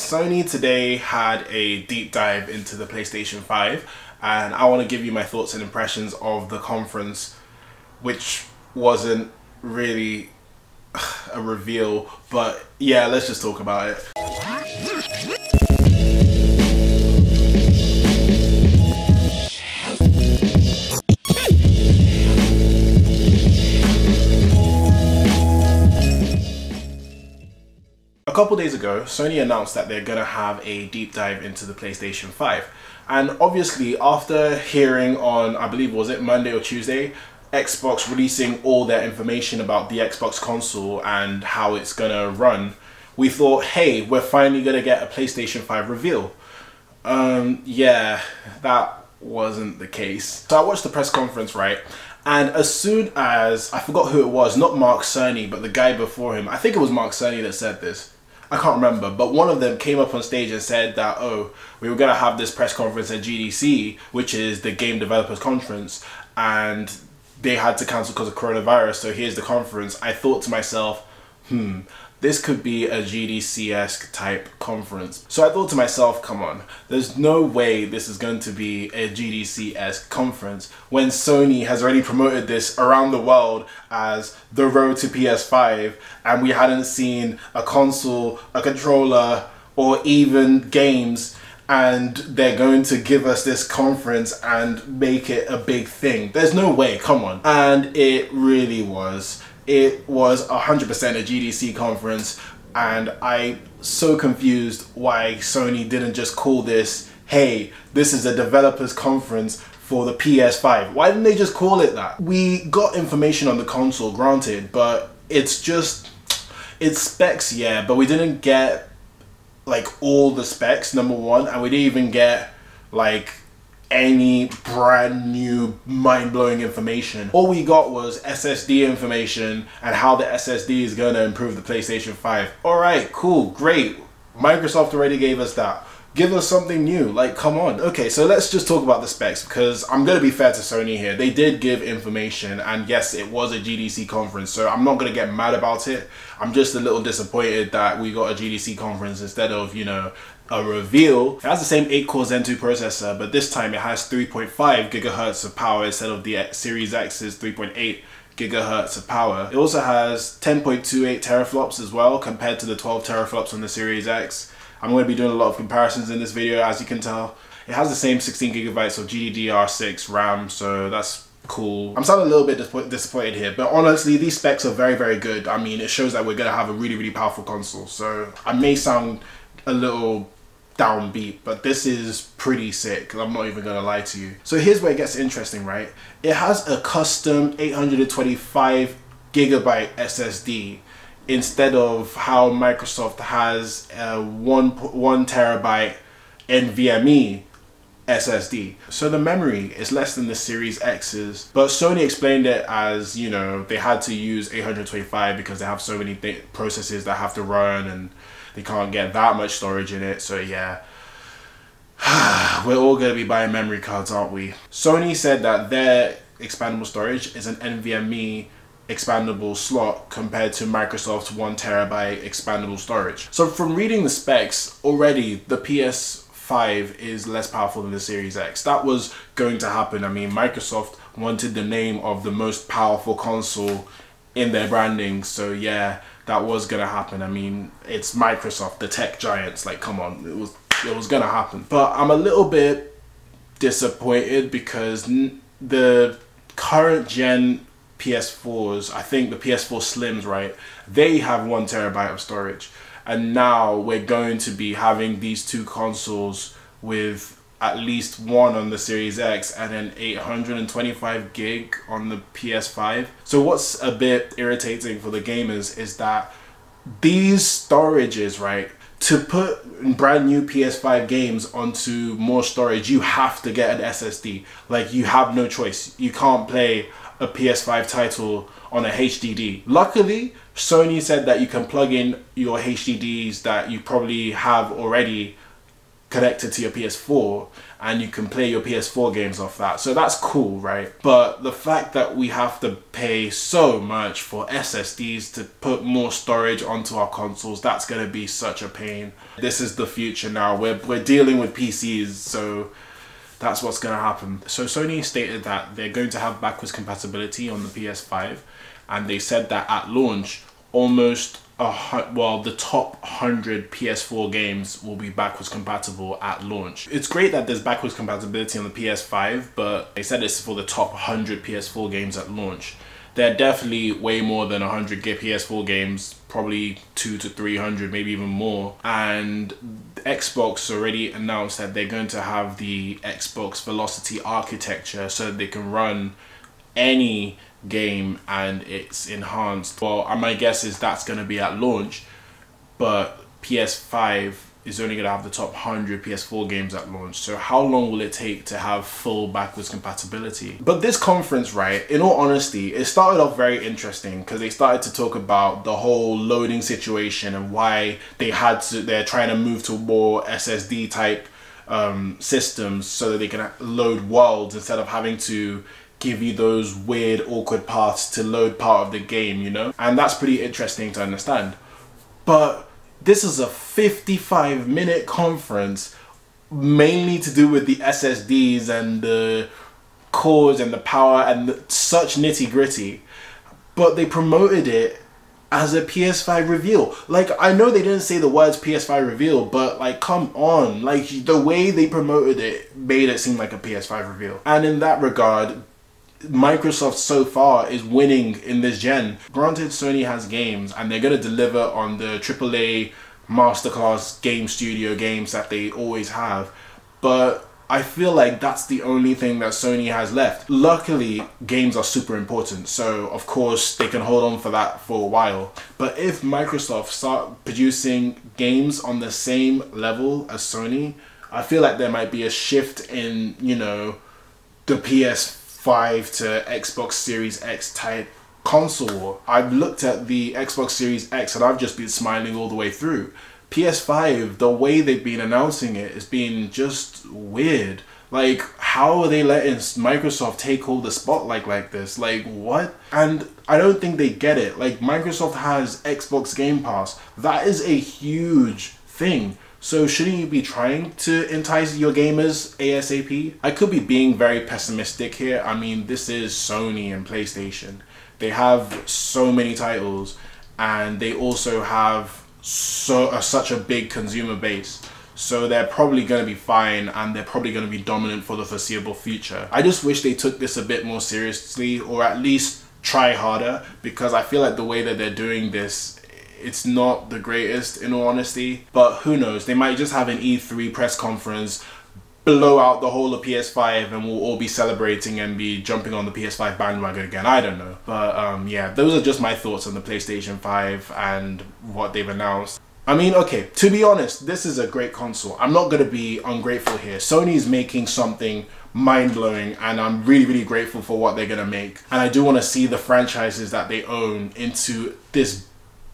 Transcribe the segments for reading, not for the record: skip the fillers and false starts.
Sony today had a deep dive into the PlayStation 5, and I want to give you my thoughts and impressions of the conference, which wasn't really a reveal, but yeah, let's just talk about it. A couple days ago, Sony announced that they're going to have a deep dive into the PlayStation 5. And obviously, after hearing on, I believe, was it Monday or Tuesday, Xbox releasing all their information about the Xbox console and how it's going to run, we thought, hey, we're finally going to get a PlayStation 5 reveal. Yeah, that wasn't the case. So I watched the press conference, right? And as soon as, I forgot who it was, not Mark Cerny, but the guy before him, I think it was Mark Cerny that said this. I can't remember, but one of them came up on stage and said that, oh, we were going to have this press conference at GDC, which is the Game Developers Conference, and they had to cancel because of coronavirus, so here's the conference. I thought to myself, this could be a GDC-esque type conference. So I thought to myself, come on, there's no way this is going to be a GDC-esque conference when Sony has already promoted this around the world as the road to PS5, and we hadn't seen a console, a controller, or even games, and they're going to give us this conference and make it a big thing. There's no way, come on. And it really was. It was 100% a GDC conference, and I'm so confused why Sony didn't just call this, hey, this is a developers conference for the PS5. Why didn't they just call it that? We got information on the console, granted, but it's specs, yeah, but we didn't get like all the specs, number one, and we didn't even get like any brand new mind-blowing information. All we got was SSD information and how the SSD is going to improve the PlayStation 5. Alright, cool, great. Microsoft already gave us that. Give us something new, like, come on. Okay, so let's just talk about the specs, because I'm going to be fair to Sony here. They did give information, and yes, it was a GDC conference, so I'm not going to get mad about it. I'm just a little disappointed that we got a GDC conference instead of, you know, a reveal. It has the same 8-core Zen 2 processor, but this time it has 3.5 gigahertz of power instead of the Series X's 3.8 gigahertz of power. It also has 10.28 teraflops as well, compared to the 12 teraflops on the Series X. I'm going to be doing a lot of comparisons in this video, as you can tell. It has the same 16 gigabytes of GDDR6 RAM, so that's cool. I'm sounding a little bit disappointed here, but honestly, these specs are very, very good. I mean, it shows that we're going to have a really, really powerful console, so I may sound a little downbeat, but this is pretty sick. I'm not even gonna lie to you. So here's where it gets interesting, right? It has a custom 825 gigabyte SSD instead of how Microsoft has a 1 terabyte NVMe SSD. So the memory is less than the Series X's, but Sony explained it as, you know, they had to use 825 because they have so many processes that have to run and they can't get that much storage in it. So yeah, we're all going to be buying memory cards, aren't we? Sony said that their expandable storage is an NVMe expandable slot compared to Microsoft's 1 terabyte expandable storage. So from reading the specs already, the PS5 is less powerful than the Series X. That was going to happen. I mean, Microsoft wanted the name of the most powerful console in their branding, so yeah, that was gonna happen. I mean, it's Microsoft, the tech giants, like, come on, it was gonna happen. But I'm a little bit disappointed because the current gen PS4s, I think the PS4 Slims, right, they have 1 terabyte of storage, and now we're going to be having these two consoles with at least one on the Series X and then 825 gig on the PS5. So what's a bit irritating for the gamers is that these storages, right, to put brand new PS5 games onto more storage, you have to get an SSD. Like, you have no choice. You can't play a PS5 title on a HDD. Luckily, Sony said that you can plug in your HDDs that you probably have already connected to your PS4 and you can play your PS4 games off that. So that's cool, right? But the fact that we have to pay so much for SSDs to put more storage onto our consoles, that's going to be such a pain. This is the future now. We're dealing with PCs, so that's what's going to happen. So Sony stated that they're going to have backwards compatibility on the PS5, and they said that at launch, almost the top 100 PS4 games will be backwards compatible at launch. It's great that there's backwards compatibility on the PS5, but they said it's for the top 100 PS4 games at launch. There are definitely way more than 100 PS4 games, probably 200 to 300, maybe even more. And Xbox already announced that they're going to have the Xbox Velocity architecture so that they can run any game and it's enhanced. Well, my guess is that's going to be at launch, but PS5 is only going to have the top 100 PS4 games at launch. So how long will it take to have full backwards compatibility? But this conference, right, in all honesty, it started off very interesting because they started to talk about the whole loading situation and why they're trying to move to more SSD type systems so that they can load worlds instead of having to give you those weird awkward paths to load part of the game, you know? And that's pretty interesting to understand. But this is a 55-minute conference mainly to do with the SSDs and the cores and the power and such nitty-gritty, but they promoted it as a PS5 reveal. Like, I know they didn't say the words PS5 reveal, but like, come on, like the way they promoted it made it seem like a PS5 reveal. And in that regard, Microsoft so far is winning in this gen. Granted, Sony has games and they're going to deliver on the AAA masterclass game studio games that they always have, but I feel like that's the only thing that Sony has left. Luckily, games are super important, so of course they can hold on for that for a while. But if Microsoft start producing games on the same level as Sony, I feel like there might be a shift in, you know, the PS5 to Xbox Series X type console war. I've looked at the Xbox Series X and I've just been smiling all the way through. PS5, the way they've been announcing it has been just weird. Like, how are they letting Microsoft take all the spotlight like this? Like, what? And I don't think they get it. Like, Microsoft has Xbox Game Pass. That is a huge thing. So shouldn't you be trying to entice your gamers ASAP? I could be being very pessimistic here. I mean, this is Sony and PlayStation. They have so many titles and they also have such a big consumer base. So they're probably going to be fine and they're probably going to be dominant for the foreseeable future. I just wish they took this a bit more seriously, or at least try harder, because I feel like the way that they're doing this, it's not the greatest in all honesty. But who knows, they might just have an E3 press conference, blow out the whole of PS5 and we'll all be celebrating and be jumping on the PS5 bandwagon again. I don't know. But yeah, those are just my thoughts on the PlayStation 5 and what they've announced. I mean, okay, to be honest, this is a great console. I'm not going to be ungrateful here. Sony's making something mind-blowing and I'm really, really grateful for what they're going to make. And I do want to see the franchises that they own into this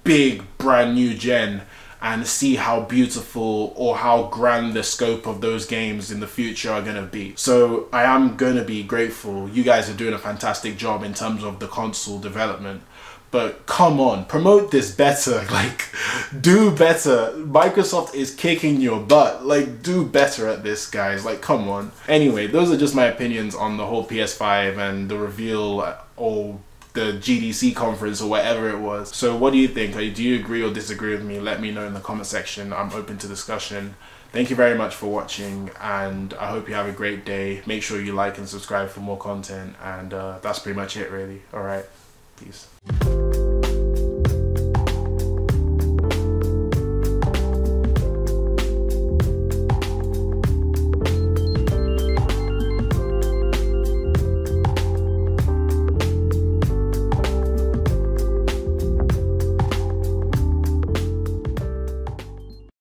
big brand new gen and see how beautiful or how grand the scope of those games in the future are going to be. So I am going to be grateful. You guys are doing a fantastic job in terms of the console development. But come on, promote this better. Like, do better. Microsoft is kicking your butt. Like, do better at this, guys. Like, come on. Anyway, those are just my opinions on the whole PS5 and the reveal, or the GDC conference or whatever it was. So what do you think? Do you agree or disagree with me? Let me know in the comment section. I'm open to discussion. Thank you very much for watching and I hope you have a great day. Make sure you like and subscribe for more content, and that's pretty much it really. Alright, peace.